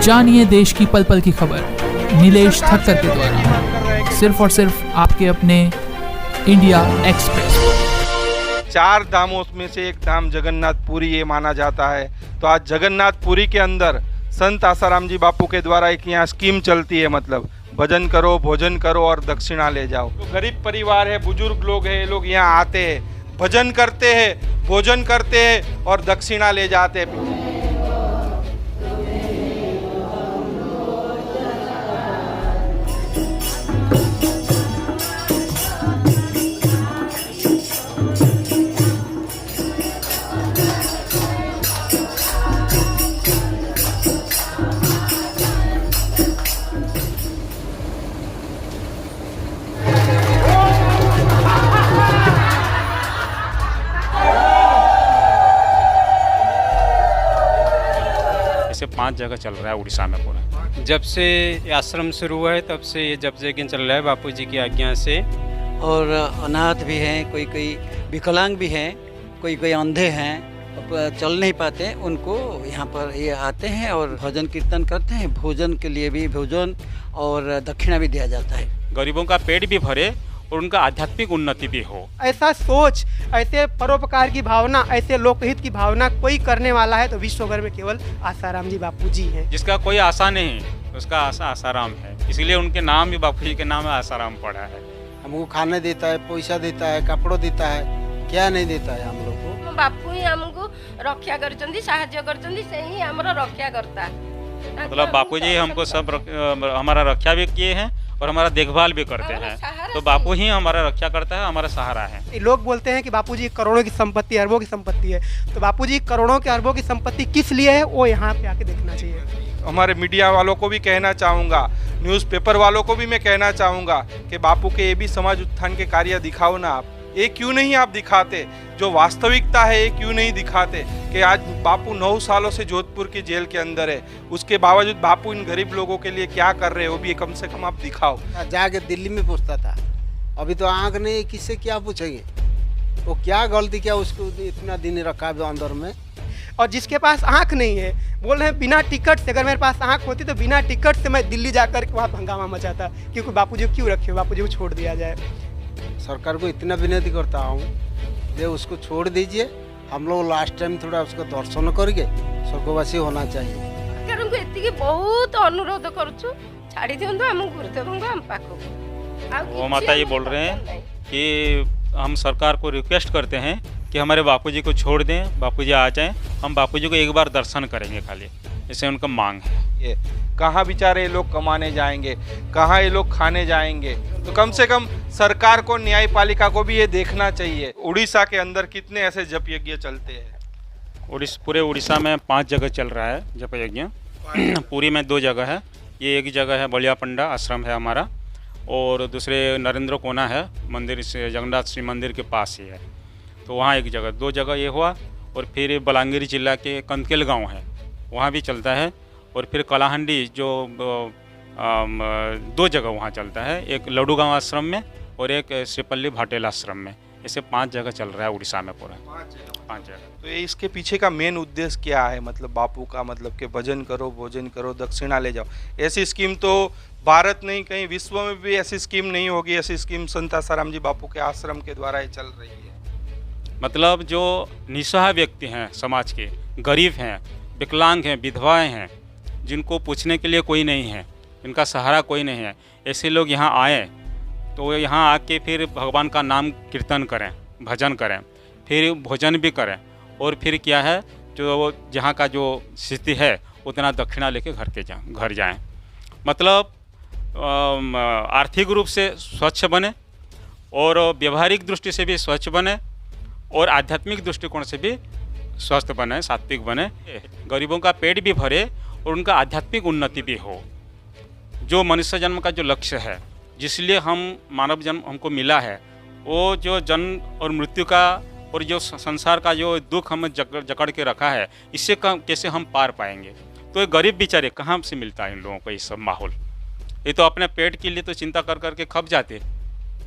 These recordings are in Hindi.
जानिए देश की पल पल की खबर नीलेश ठक्कर के द्वारा, सिर्फ और सिर्फ आपके अपने इंडिया एक्सप्रेस। 4 धामों में से एक धाम जगन्नाथपुरी ये माना जाता है। तो आज जगन्नाथपुरी के अंदर संत आसाराम जी बापू के द्वारा एक यहाँ स्कीम चलती है, मतलब भजन करो, भोजन करो और दक्षिणा ले जाओ। तो गरीब परिवार है, बुजुर्ग लोग हैं, ये लोग यहाँ आते हैं, भजन करते हैं, भोजन करते हैं और दक्षिणा ले जाते हैं। ऐसे 5 जगह चल रहा है उड़ीसा में पूरा। जब से ये आश्रम शुरू हुआ है तब से ये जब से चल रहा है बापू जी की आज्ञा से। और अनाथ भी हैं, कोई कोई विकलांग भी हैं, कोई कोई अंधे हैं, चल नहीं पाते, उनको यहाँ पर ये आते हैं और भजन कीर्तन करते हैं। भोजन के लिए भी भोजन और दक्षिणा भी दिया जाता है। गरीबों का पेट भी भरे और उनका आध्यात्मिक उन्नति भी हो। ऐसा सोच, ऐसे परोपकार की भावना, ऐसे लोकहित की भावना कोई करने वाला है तो विश्व भर में केवल आसाराम जी बापू जी हैं। जिसका कोई आशा नहीं, उसका आशा आसाराम है, इसलिए उनके नाम भी बापू जी के नाम में आसाराम पड़ा है। हमको खाने देता है, पैसा देता है, कपड़ों देता है, क्या नहीं देता है हम लोग को। बापू ही हमको रक्षा करचंदी, साहाय्य करचंदी, से ही हमारा रक्षा करता। मतलब बापू जी हमको सब हमारा रक्षा भी किए हैं और हमारा देखभाल भी करते हैं। तो बापू ही हमारा रक्षा करता है, हमारा सहारा है। लोग बोलते हैं कि बापू जी करोड़ों की संपत्ति, अरबों की संपत्ति है, तो बापू जी करोड़ों के अरबों की संपत्ति किस लिए है वो यहाँ पे आके देखना चाहिए। हमारे मीडिया वालों को भी कहना चाहूँगा, न्यूज़पेपर वालों को भी मैं कहना चाहूँगा कि बापू के ये भी समाज उत्थान के कार्य दिखाओ ना आप। ये क्यों नहीं आप दिखाते, जो वास्तविकता है ये क्यों नहीं दिखाते कि आज बापू 9 सालों से जोधपुर की जेल के अंदर है, उसके बावजूद बापू इन गरीब लोगों के लिए क्या कर रहे हैं वो भी कम से कम आप दिखाओ। जाके दिल्ली में पूछता था, अभी तो आँख नहीं, किससे क्या पूछेंगे, वो क्या गलती किया उसको इतना दिन रखा अंदर में। और जिसके पास आँख नहीं है, बोल रहे हैं बिना टिकट से, अगर मेरे पास आँख होती तो बिना टिकट से मैं दिल्ली जाकर वहाँ हंगामा मचाता, क्योंकि बापू जी क्यों रखे, बापू जी को छोड़ दिया जाए। सरकार को इतना विनती करता हूँ कि उसको छोड़ दीजिए, हम लोग लास्ट टाइम थोड़ा उसको दर्शन करके स्वर्गवासी होना चाहिए। उनको इतनी बहुत अनुरोध करूँ, छाड़ी दिंतु हम घूरते दूंगा हम पाखो। वो माता ये बोल रहे हैं कि हम सरकार को रिक्वेस्ट करते हैं कि हमारे बापूजी को छोड़ दें, बापूजी आ जाएं, हम बापूजी को एक बार दर्शन करेंगे खाली, ऐसे उनका मांग है। ये कहाँ बेचारे ये लोग कमाने जाएंगे, कहाँ ये लोग खाने जाएंगे, तो कम से कम सरकार को, न्यायपालिका को भी ये देखना चाहिए। उड़ीसा के अंदर कितने ऐसे जप यज्ञ चलते हैं? पूरे उड़ीसा में 5 जगह चल रहा है जप यज्ञ। पूरी में 2 जगह है, ये एक जगह है बलिया पंडा आश्रम है हमारा, और दूसरे नरेंद्र कोना है, मंदिर से जगन्नाथ श्री मंदिर के पास ही है, तो वहाँ एक जगह, 2 जगह ये हुआ। और फिर बलांगीर जिला के कंदकेल गांव है, वहाँ भी चलता है। और फिर कलाहंडी जो 2 जगह वहाँ चलता है, एक लड्डू गांव आश्रम में और एक श्रीपल्ली भाटेल आश्रम में। ऐसे 5 जगह चल रहा है उड़ीसा में पूरा। 5 जगह। तो ये इसके पीछे का मेन उद्देश्य क्या है, मतलब बापू का, मतलब कि भजन करो, भोजन करो, दक्षिणा ले जाओ। ऐसी स्कीम तो भारत नहीं, कहीं विश्व में भी ऐसी स्कीम नहीं होगी। ऐसी स्कीम संत आसाराम जी बापू के आश्रम के द्वारा ही चल रही है। मतलब जो निस्सहाय व्यक्ति हैं, समाज के गरीब हैं, विकलांग हैं, विधवाएं हैं, जिनको पूछने के लिए कोई नहीं है, इनका सहारा कोई नहीं है, ऐसे लोग यहाँ आए तो यहाँ आके फिर भगवान का नाम कीर्तन करें, भजन करें, फिर भोजन भी करें, और फिर क्या है जो जहाँ का जो स्थिति है उतना दक्षिणा लेके घर जाएं। मतलब आर्थिक रूप से स्वच्छ बने और व्यवहारिक दृष्टि से भी स्वच्छ बने और आध्यात्मिक दृष्टिकोण से भी स्वस्थ बने, सात्विक बने, गरीबों का पेट भी भरे और उनका आध्यात्मिक उन्नति भी हो। जो मनुष्य जन्म का जो लक्ष्य है, जिसलिए हम मानव जन्म हमको मिला है, वो जो जन्म और मृत्यु का और जो संसार का जो दुख हमें जकड़ के रखा है, इससे कैसे हम पार पाएंगे। तो ये गरीब बेचारे कहाँ से मिलता है इन लोगों को ये सब माहौल। ये तो अपने पेट के लिए तो चिंता कर करके खप जाते,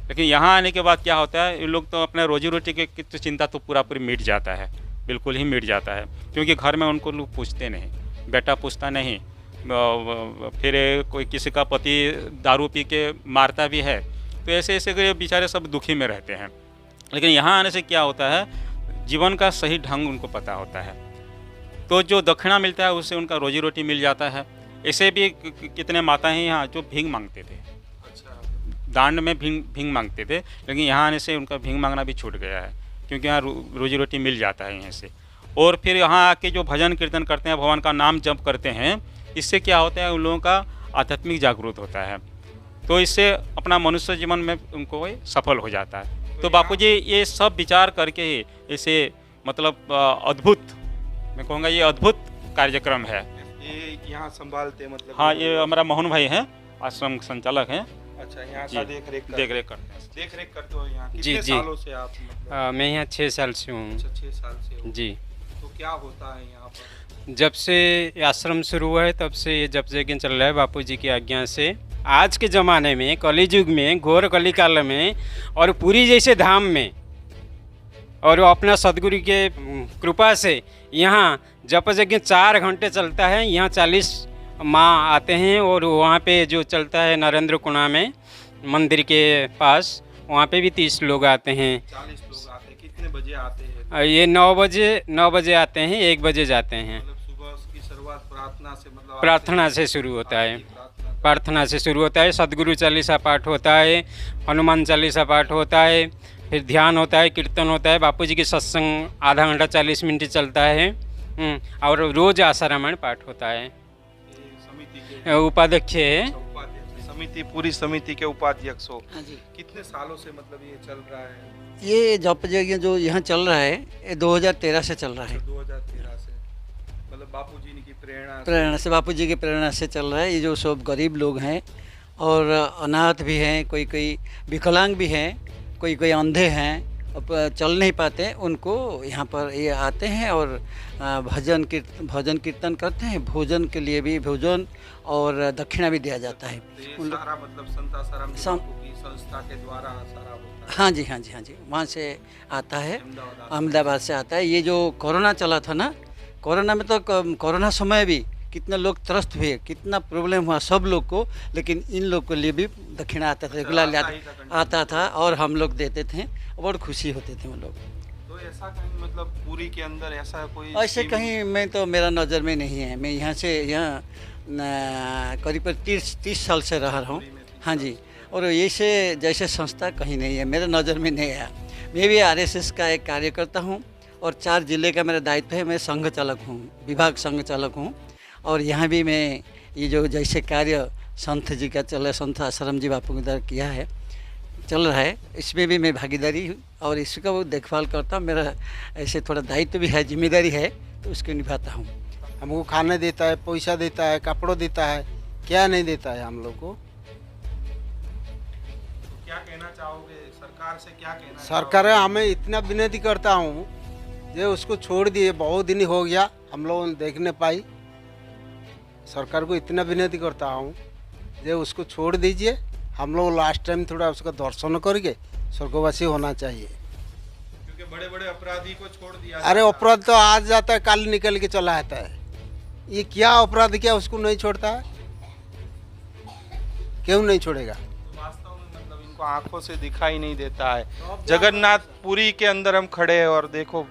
लेकिन यहाँ आने के बाद क्या होता है, ये लोग तो अपने रोजी रोटी की तो चिंता तो पूरी मिट जाता है, बिल्कुल ही मिट जाता है। क्योंकि घर में उनको लोग पूछते नहीं, बेटा पूछता नहीं, फिर कोई किसी का पति दारू पी के मारता भी है। तो ऐसे ऐसे के बेचारे सब दुखी में रहते हैं। लेकिन यहाँ आने से क्या होता है, जीवन का सही ढंग उनको पता होता है, तो जो दक्षिणा मिलता है उससे उनका रोजी रोटी मिल जाता है। ऐसे भी कितने माता हैं यहाँ जो भीख मांगते थे, दांड में भीख मांगते थे, लेकिन यहाँ आने से उनका भीख मांगना भी छूट गया है, क्योंकि यहाँ रोजी रोटी मिल जाता है यहाँ से। और फिर यहाँ आके जो भजन कीर्तन करते हैं, भगवान का नाम जप करते हैं, इससे क्या होता है, उन लोगों का आध्यात्मिक जागरूक होता है, तो इससे अपना मनुष्य जीवन में उनको सफल हो जाता है। तो बापूजी ये सब विचार करके ही इसे मतलब अद्भुत, मैं कहूँगा ये अद्भुत कार्यक्रम है। ये यहाँ संभालते मतलब? हाँ, ये हमारा मोहन भाई हैं, आश्रम संचालक हैं। अच्छा, यहाँ का देख रेख करते हो यहाँ? जी कितने जी सालों से आप मतलब? मैं यहाँ 6 साल से हूँ। अच्छा, 6 साल से हो। जी। तो क्या होता है यहाँ पर? जब से ये आश्रम शुरू हुआ है तब से ये जप यज्ञ चल रहा है बापूजी की आज्ञा से। आज के ज़माने में, कलियुग में, घोर कलिकाल में और पुरी जैसे धाम में, और अपना सदगुरु के कृपा से यहाँ जप यज्ञ 4 घंटे चलता है। यहाँ 40 माँ आते हैं, और वहाँ पे जो चलता है नरेंद्र कुणा में मंदिर के पास, वहाँ पे भी 30 लोग आते हैं। 40 लोग आते हैं। कितने बजे आते हैं? ये 9 बजे आते हैं, 1 बजे जाते हैं। मतलब सुबह की शुरुआत प्रार्थना से, मतलब प्रार्थना से शुरू होता है। प्रार्थना से शुरू होता है, सदगुरु चालीसा पाठ होता है, हनुमान चालीसा पाठ होता है, फिर ध्यान होता है, कीर्तन होता है, बापूजी की सत्संग आधा घंटा 40 मिनट चलता है, और रोज आशा रामायण पाठ होता है। उपाध्यक्ष है, समिति, पूरी समिति के उपाध्यक्ष हो। हाँ जी। कितने सालों से मतलब ये चल रहा है? ये जप यज्ञ जो यहाँ चल रहा है, ये 2013 से चल रहा है। 2013 से मतलब बापूजी की प्रेरणा से, बापूजी की प्रेरणा से चल रहा है। ये जो सब गरीब लोग हैं और अनाथ भी हैं, कोई विकलांग भी हैं, कोई अंधे हैं, चल नहीं पाते, उनको यहाँ पर ये आते हैं और भजन कीर्तन करते हैं। भोजन के लिए भी भोजन और दक्षिणा भी दिया जाता है। सारा मतलब संत आसाराम जी बापू की संस्था के द्वारा सारा होता है? हाँ जी, वहाँ से आता है, अहमदाबाद से आता है। ये जो कोरोना चला था ना, कोरोना में तो कोरोना समय भी कितने लोग त्रस्त हुए, कितना प्रॉब्लम हुआ सब लोग को, लेकिन इन लोग के लिए भी दक्षिणा आता था, रेगुलर आता था, और हम लोग देते थे, बहुत खुशी होते थे वो लोग। तो ऐसा कहीं मतलब पूरी के अंदर ऐसा कोई ऐसे कहीं मैं तो मेरा नज़र में नहीं है। मैं यहाँ करीब 30 साल से रह रहा हूँ। हाँ जी, और ऐसे जैसे संस्था कहीं नहीं है, मेरे नज़र में नहीं आया। मैं भी RSS का एक कार्यकर्ता हूँ और 4 जिले का मेरा दायित्व है। मैं संघ चालक हूँ, विभाग संघ चालक हूँ, और यहाँ भी मैं ये जो जैसे कार्य संत जी का चल रहा है, संत आसाराम जी बापू के द्वारा किया है, चल रहा है, इसमें भी मैं भागीदारी हूँ और इसका वो देखभाल करता हूँ। मेरा ऐसे थोड़ा दायित्व भी है, जिम्मेदारी है, तो उसको निभाता हूँ। हमको खाने देता है, पैसा देता है, कपड़ों देता है, क्या नहीं देता है हम लोग को? तो क्या कहना चाहोगे सरकार से? क्या कहना सरकार हमें इतना विनती करता हूँ, जो उसको छोड़ दिए, बहुत दिन हो गया हम लोग देख नहीं पाई। सरकार को इतना विनती करता हूँ, जो उसको छोड़ दीजिए। हम लोग लास्ट टाइम थोड़ा उसका दर्शन करके स्वर्गवासी होना चाहिए, क्योंकि बड़े बड़े अपराधी को छोड़ दिया। अरे अपराध तो आज जाता है, कल निकल के चला आता है। ये क्या अपराध किया, उसको नहीं छोड़ता है? क्यों नहीं छोड़ेगा? तो वास्तव में मतलब इनको आंखों से दिखाई नहीं देता है। जगन्नाथ पुरी के अंदर हम खड़े हैं और देखो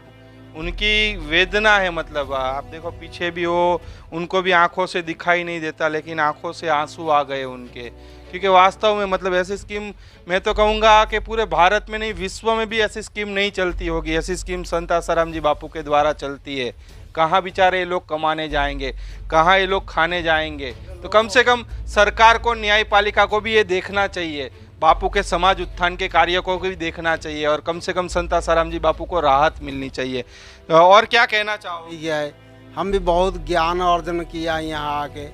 उनकी वेदना है, मतलब आप देखो पीछे भी हो, उनको भी आंखों से दिखाई नहीं देता, लेकिन आंखों से आंसू आ गए उनके, क्योंकि वास्तव में मतलब ऐसी स्कीम मैं तो कहूँगा कि पूरे भारत में नहीं, विश्व में भी ऐसी स्कीम नहीं चलती होगी। ऐसी स्कीम संत आसाराम जी बापू के द्वारा चलती है। कहाँ बेचारे ये लोग कमाने जाएंगे, कहाँ ये लोग खाने जाएंगे? तो कम से कम सरकार को, न्यायपालिका को भी ये देखना चाहिए, बापू के समाज उत्थान के कार्य को भी देखना चाहिए, और कम से कम संत आसाराम जी बापू को राहत मिलनी चाहिए। और क्या कहना चाहोगे? यह है, हम भी बहुत ज्ञान अर्जन किया यहाँ आके,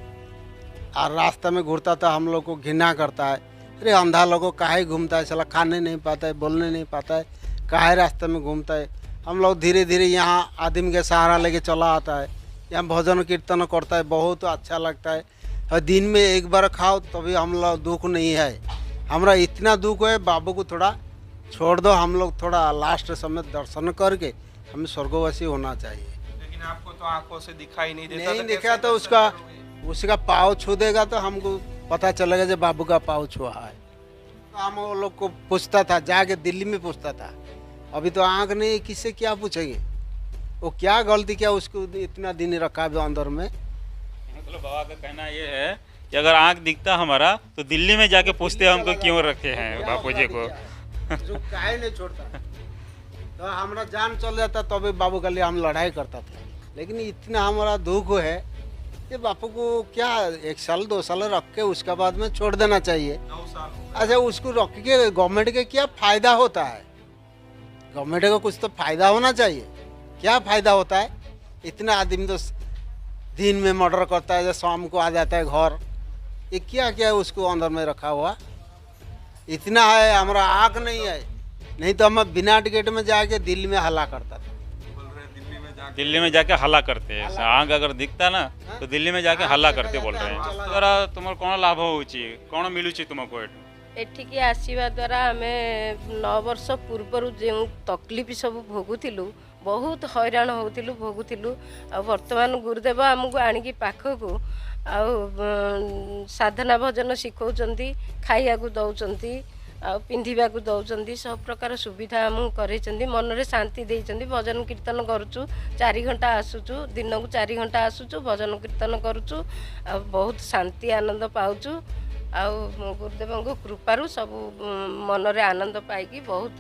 और रास्ते में घूरता था, हम लोग को घृणा करता है। अरे अंधा लोगों काहे घूमता है, साला खाने नहीं पाता है, बोलने नहीं पाता है, काहे रास्ते में घूमता है। हम लोग धीरे धीरे यहाँ आदमी के सहारा लेके चला आता है, यहाँ भजन कीर्तन करता है, बहुत अच्छा लगता है। और दिन में एक बार खाओ तभी हम लोग दुख नहीं है। हमारा इतना दुख है, बाबू को थोड़ा छोड़ दो, हम लोग थोड़ा लास्ट समय दर्शन करके हमें स्वर्गवासी होना चाहिए। लेकिन आपको तो आंखों से दिखाई नहीं देता। नहीं दिखा तो उसका उसका पाँव छू देगा तो हमको पता चलेगा जब बाबू का पाँव छुआ है। तो हम वो लोग को पूछता था, जाके दिल्ली में पूछता था। अभी तो आँख नहीं, किससे क्या पूछेंगे? वो क्या गलती किया उसको इतना दिन रखा है अंदर में। मतलब बाबा का कहना ये है कि अगर आँख दिखता हमारा तो दिल्ली में जाके पूछते हमको क्यों रखे हैं बापू जी को। जो काहे नहीं छोड़ता, तो हमारा जान चल जाता तो अभी बाबू के लिए हम लड़ाई करता था। लेकिन इतना हमारा दुख है कि बापू को क्या 1 साल 2 साल रख के उसके बाद में छोड़ देना चाहिए। 9 साल अच्छा, उसको रख के गवर्नमेंट के क्या फायदा होता है? गवर्नमेंट को कुछ तो फायदा होना चाहिए। क्या फायदा होता है? इतना आदमी तो दिन में मर्डर करता है, शाम को आ जाता है घर। ये क्या क्या है उसको अंदर में रखा हुआ? इतना है, हमारा आँख नहीं है, नहीं तो हम बिना टिकट में जाके दिल्ली में हल्ला करता था। दिल्ली में जाके हल्ला करते हैं। आँख अगर दिखता ना तो दिल्ली में जाके हल्ला करते बोल रहे हैं। द्वारा तुम कौन लाभ होची, कौन मिलुची तुमको एठू? एठिकी आसवा द्वारा आमे 9 वर्ष पूर्वर जो तकलीफ सब भोगुलु, बहुत हैरान होतिलु भोगुलु। आ वर्तमान गुरुदेव आमको आणिकी पाखकू आ साधना भजन शिखौचंती, खाइयाकू दौचंती, आ पिंधिबाकू दौचंती, सब प्रकार सुविधा आमको करैचंती। मनरे शांति देइचंती। भजन कीर्तन करूचु, 4 घंटा आसुचु, दिन को 4 घंटा आसुचु, भजन कीर्तन करूचु, आ बहुत शांति आनंद पाउचु। आ गुरुदेव को कृपारू सब मनरे आनंद पाइकी बहुत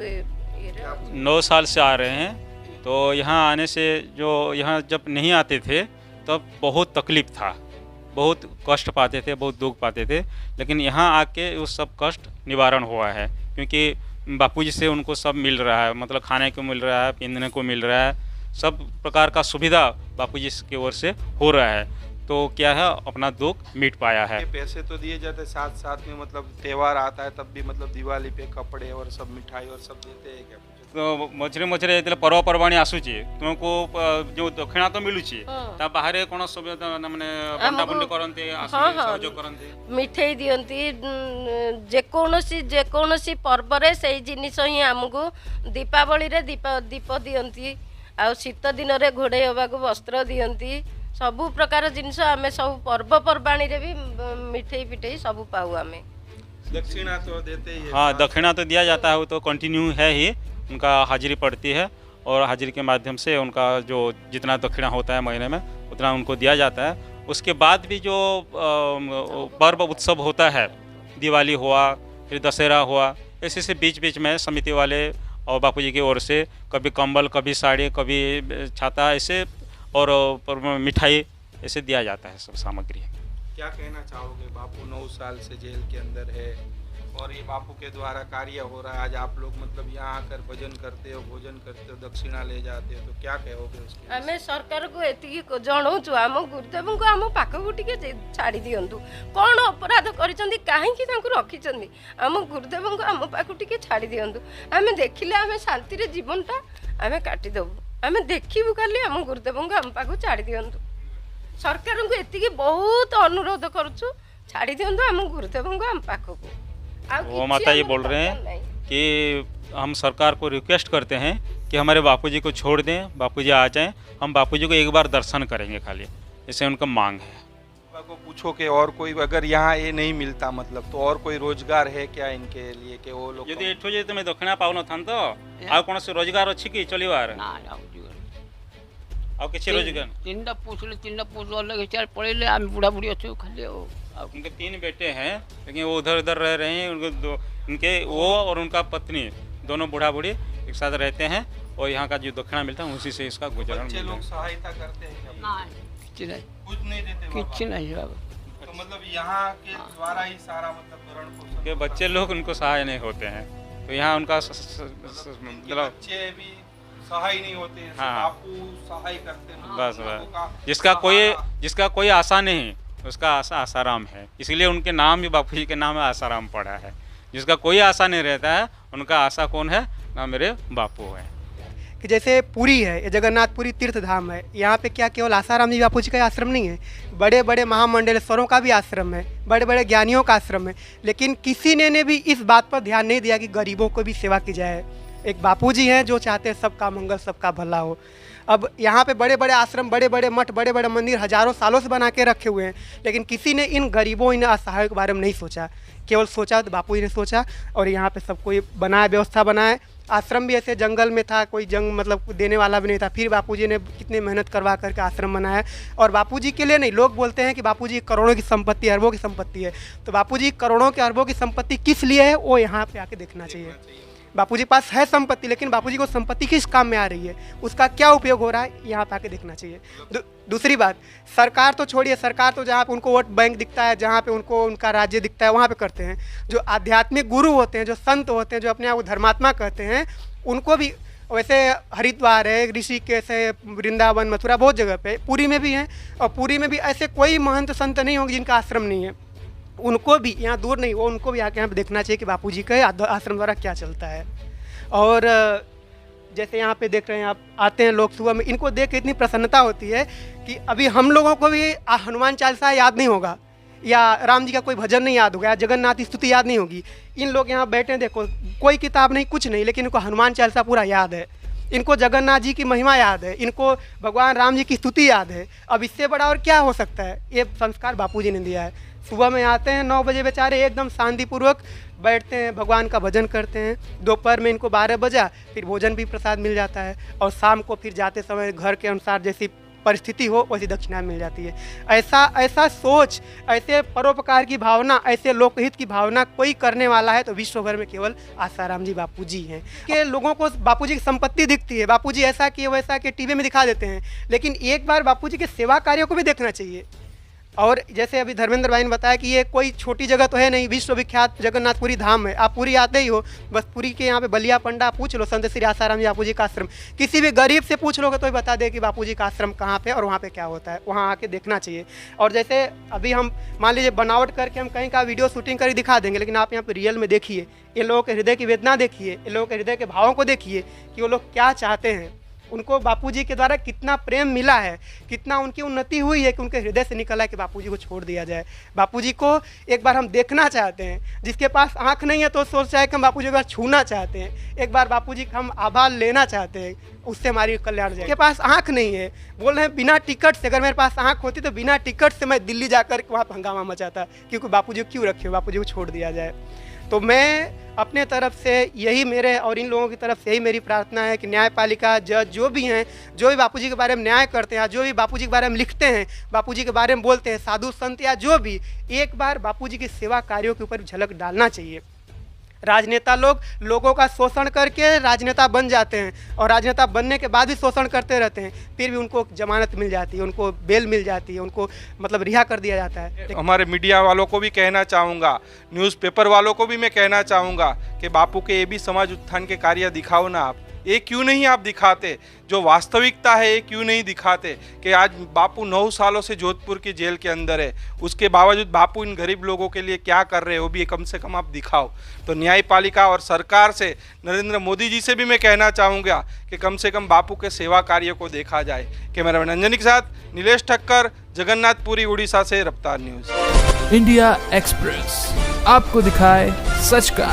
9 साल से आ रहे हैं। तो यहाँ आने से जो यहाँ जब नहीं आते थे तब बहुत तकलीफ था, बहुत कष्ट पाते थे, बहुत दुख पाते थे। लेकिन यहाँ आके उस सब कष्ट निवारण हुआ है, क्योंकि बापूजी से उनको सब मिल रहा है। मतलब खाने को मिल रहा है, पीने को मिल रहा है, सब प्रकार का सुविधा बापूजी की ओर से हो रहा है। तो क्या है, अपना दुख मिट पाया है। ये पैसे तो दिए जाते साथ साथ में, मतलब त्यौहार आता है तब भी मतलब दिवाली पे कपड़े और सब मिठाई और सब देते हैं क्या? तो मझे मझे पर्वपर्वाणी आसूची तुमको जो दक्षिणा तो मिलुची ता बाहर कौन सब माने बंटा बंटी करंते सहयोग करंते, मिठाई दियंती। जेकोसी पर्व रे से जिनिस ही आमको दीपावली रे दीप दियंती, आ शीत दिन रे घोड़े होबाकू वस्त्र दियंती। सबु प्रकार जिनिस आमे सब पर्वपर्वाणी रे भी मिठाई पिठाई सब पाऊ आमे। दक्षिणा तो देते ही है। हाँ, दक्षिणा तो दिया जाता है, वो तो कंटिन्यू है ही। उनका हाजिरी पड़ती है और हाजिरी के माध्यम से उनका जो जितना दक्षिणा होता है महीने में उतना उनको दिया जाता है। उसके बाद भी जो पर्व उत्सव होता है, दिवाली हुआ, फिर दशहरा हुआ, ऐसे से बीच बीच में समिति वाले और बापूजी की ओर से कभी कंबल, कभी साड़ी, कभी छाता, ऐसे और मिठाई ऐसे दिया जाता है सब सामग्री। क्या कहना चाहोगे? बापू 9 साल से जेल के अंदर है और ये बापू के द्वारा कार्य हो रहा है। आज आप लोग मतलब यहाँ आकर भजन करते हो, भोजन करते हो, दक्षिणा ले जाते हो, तो क्या कहोगे उसके? आमे सरकार को एतिकी जणाउछु, आम गुरुदेव को आम पाखकू टिके छाड़ी दियंतु। कौन अपराध करिसंती, काहेकि तांकु रखिसंती, आम गुरुदेव को आम पाखकू टिके छाड़ी दियंतु। आमे देखिले आमे शांति रे जीवनटा आमे काटी देबु। आमे देखिबु खाली आम गुरुदेव को आम पाखकू छाड़ी दियंतु। सरकार को एतिकी बहुत अनुरोध करूछु, छाड़ी दियंतु आम गुरुदेव को आम पाखकू। वो माता जी बोल रहे हैं कि हम सरकार को रिक्वेस्ट करते हैं कि हमारे बापूजी को छोड़ दें, बापूजी आ जाएं, हम बापूजी को एक बार दर्शन करेंगे खाली, ऐसे उनका मांग है। को पूछो कि और कोई अगर यहाँ ये नहीं मिलता मतलब तो और कोई रोजगार है क्या इनके लिए कि वो लोग? यदि एठो जे तुम दक्षिणा पाउन थान तो आ कोन से रोजगार अछि कि चलिवार ना आ किछि रोजगार? 3टा पुछ अलग चार पड़ेले हम बुढ़ा बुढ़ी अच्छे खाली हो। उनके 3 बेटे हैं, लेकिन वो उधर उधर रह रहे हैं। उनके वो और उनका पत्नी दोनों बूढ़ा बूढ़ी एक साथ रहते हैं और यहाँ का जो दक्षिणा मिलता है उसी से इसका गुजरान। बच्चे लोग सहायता करते हैं क्या? कुछ नहीं देते कुछ नहीं बाबा। तो मतलब यहाँ के द्वारा ही सारा मतलब भरण पोषण के बच्चे लोग उनको सहाय नहीं होते हैं, तो यहाँ उनका मतलब बच्चे भी सहाय नहीं होते हैं। हाँ, बापू सहाय करते हैं। बस बस जिसका कोई आशा नहीं उसका आशा आसाराम है, इसलिए उनके नाम भी बापूजी के नाम में आसाराम पड़ा है। जिसका कोई आशा नहीं रहता है उनका आशा कौन है ना, मेरे बापू है। कि जैसे पुरी है, ये जगन्नाथपुरी तीर्थ धाम है, यहाँ पे क्या केवल आसाराम जी बापू जी का आश्रम नहीं है, बड़े बड़े महामंडलेश्वरों का भी आश्रम है, बड़े बड़े ज्ञानियों का आश्रम है। लेकिन किसी ने भी इस बात पर ध्यान नहीं दिया कि गरीबों को भी सेवा की जाए। एक बापूजी हैं जो चाहते हैं सबका मंगल, सबका भला हो। अब यहाँ पे बड़े बड़े आश्रम, बड़े बड़े मठ, बड़े बड़े मंदिर हजारों सालों से बना के रखे हुए हैं, लेकिन किसी ने इन गरीबों, इन असहायों के बारे में नहीं सोचा। केवल सोचा तो बापू जी ने सोचा और यहाँ पे सब कोई बनाया, व्यवस्था बनाए। आश्रम भी ऐसे जंगल में था, कोई जंग मतलब देने वाला भी नहीं था, फिर बापूजी ने कितने मेहनत करवा करके आश्रम बनाया। और बापूजी के लिए नहीं, लोग बोलते हैं कि बापूजी करोड़ों की संपत्ति, अरबों की संपत्ति है, तो बापूजी करोड़ों के अरबों की संपत्ति किस लिए है वो यहाँ पे आके देखना चाहिए। बापूजी पास है संपत्ति, लेकिन बापूजी को संपत्ति किस काम में आ रही है, उसका क्या उपयोग हो रहा है, यहाँ पे आके देखना चाहिए। दूसरी बात, सरकार तो छोड़िए, सरकार तो जहाँ पे उनको वोट बैंक दिखता है, जहाँ पे उनको उनका राज्य दिखता है वहाँ पे करते हैं। जो आध्यात्मिक गुरु होते हैं, जो संत होते हैं, जो अपने आप को धर्मात्मा कहते हैं, उनको भी वैसे हरिद्वार है, ऋषिकेश है, वृंदावन, मथुरा, बहुत जगह पे, पुरी में भी हैं, और पुरी में भी ऐसे कोई महंत संत नहीं होंगे जिनका आश्रम नहीं है। उनको भी यहाँ दूर नहीं, वो उनको भी आके यहाँ पे देखना चाहिए कि बापूजी के आश्रम द्वारा क्या चलता है। और जैसे यहाँ पे देख रहे हैं आप, आते हैं लोग सुबह में, इनको देख के इतनी प्रसन्नता होती है कि अभी हम लोगों को भी हनुमान चालीसा याद नहीं होगा, या राम जी का कोई भजन नहीं याद होगा, या जगन्नाथ की स्तुति याद नहीं होगी। इन लोग यहाँ बैठे हैं, देखो कोई किताब नहीं, कुछ नहीं, लेकिन इनको हनुमान चालीसा पूरा याद है, इनको जगन्नाथ जी की महिमा याद है, इनको भगवान राम जी की स्तुति याद है। अब इससे बड़ा और क्या हो सकता है। ये संस्कार बापूजी ने दिया है। सुबह में आते हैं 9 बजे, बेचारे एकदम शांतिपूर्वक बैठते हैं, भगवान का भजन करते हैं। दोपहर में इनको 12 बजा, फिर भोजन भी प्रसाद मिल जाता है, और शाम को फिर जाते समय घर के अनुसार जैसी परिस्थिति हो वैसी दक्षिणा मिल जाती है। ऐसा सोच, ऐसे परोपकार की भावना, ऐसे लोकहित की भावना कोई करने वाला है तो विश्व भर में केवल आसाराम जी बापू जी हैं। कि लोगों को बापू जी की संपत्ति दिखती है, बापू जी ऐसा किए वैसा कि टीवी में दिखा देते हैं, लेकिन एक बार बापू जी के सेवा कार्यों को भी देखना चाहिए। और जैसे अभी धर्मेंद्र भाई ने बताया कि ये कोई छोटी जगह तो है नहीं, विश्वविख्यात जगन्नाथपुरी धाम है। आप पूरी आते ही हो, बस पूरी के यहाँ पे बलिया पंडा पूछ लो, संत श्री आसाराम जी बापू जी का आश्रम, किसी भी गरीब से पूछ लोगे तो ही बता दे कि बापू जी का आश्रम कहाँ पे और वहाँ पे क्या होता है। वहाँ आके देखना चाहिए। और जैसे अभी हम मान लीजिए बनावट करके हम कहीं का वीडियो शूटिंग करके दिखा देंगे, लेकिन आप यहाँ पे रियल में देखिए, इन लोगों के हृदय की वेदना देखिए, इन लोगों के हृदय के भावों को देखिए कि वो लोग क्या चाहते हैं, उनको बापूजी के द्वारा कितना प्रेम मिला है, कितना उनकी उन्नति हुई है कि उनके हृदय से निकला है कि बापूजी को छोड़ दिया जाए। बापूजी को एक बार हम देखना चाहते हैं। जिसके पास आंख नहीं है तो सोच रहा है कि हम बापूजी को छूना चाहते हैं, एक बार बापूजी का हम आभार लेना चाहते हैं, उससे हमारी कल्याण हो जाए। के पास आंख नहीं है, बोल रहे हैं बिना टिकट से, अगर मेरे पास आंख होती तो बिना टिकट से मैं दिल्ली जाकर वहाँ पर हंगामा मचाता, क्योंकि बापूजी को क्यों रखे हो, बापूजी को छोड़ दिया जाए। तो मैं अपने तरफ से यही, मेरे और इन लोगों की तरफ से यही मेरी प्रार्थना है कि न्यायपालिका, जज जो भी हैं, जो भी बापूजी के बारे में न्याय करते हैं, जो भी बापूजी के बारे में लिखते हैं, बापूजी के बारे में बोलते हैं, साधु संत या जो भी, एक बार बापूजी की सेवा कार्यों के ऊपर झलक डालना चाहिए। राजनेता लोग लोगों का शोषण करके राजनेता बन जाते हैं, और राजनेता बनने के बाद भी शोषण करते रहते हैं, फिर भी उनको जमानत मिल जाती है, उनको बेल मिल जाती है, उनको मतलब रिहा कर दिया जाता है। हमारे मीडिया वालों को भी कहना चाहूँगा, न्यूज़पेपर वालों को भी मैं कहना चाहूँगा कि बापू के ये भी समाज उत्थान के कार्य दिखाओ ना आप। ये क्यों नहीं आप दिखाते, जो वास्तविकता है ये क्यों नहीं दिखाते कि आज बापू 9 सालों से जोधपुर की जेल के अंदर है, उसके बावजूद बापू इन गरीब लोगों के लिए क्या कर रहे हो, भी कम से कम आप दिखाओ। तो न्यायपालिका और सरकार से, नरेंद्र मोदी जी से भी मैं कहना चाहूँगा कि कम से कम बापू के सेवा कार्य को देखा जाए। कैमरामैन अंजनी के साथ नीलेश ठक्कर, जगन्नाथपुरी, उड़ीसा से रफ्तार न्यूज़। इंडिया एक्सप्रेस आपको दिखाए सच का।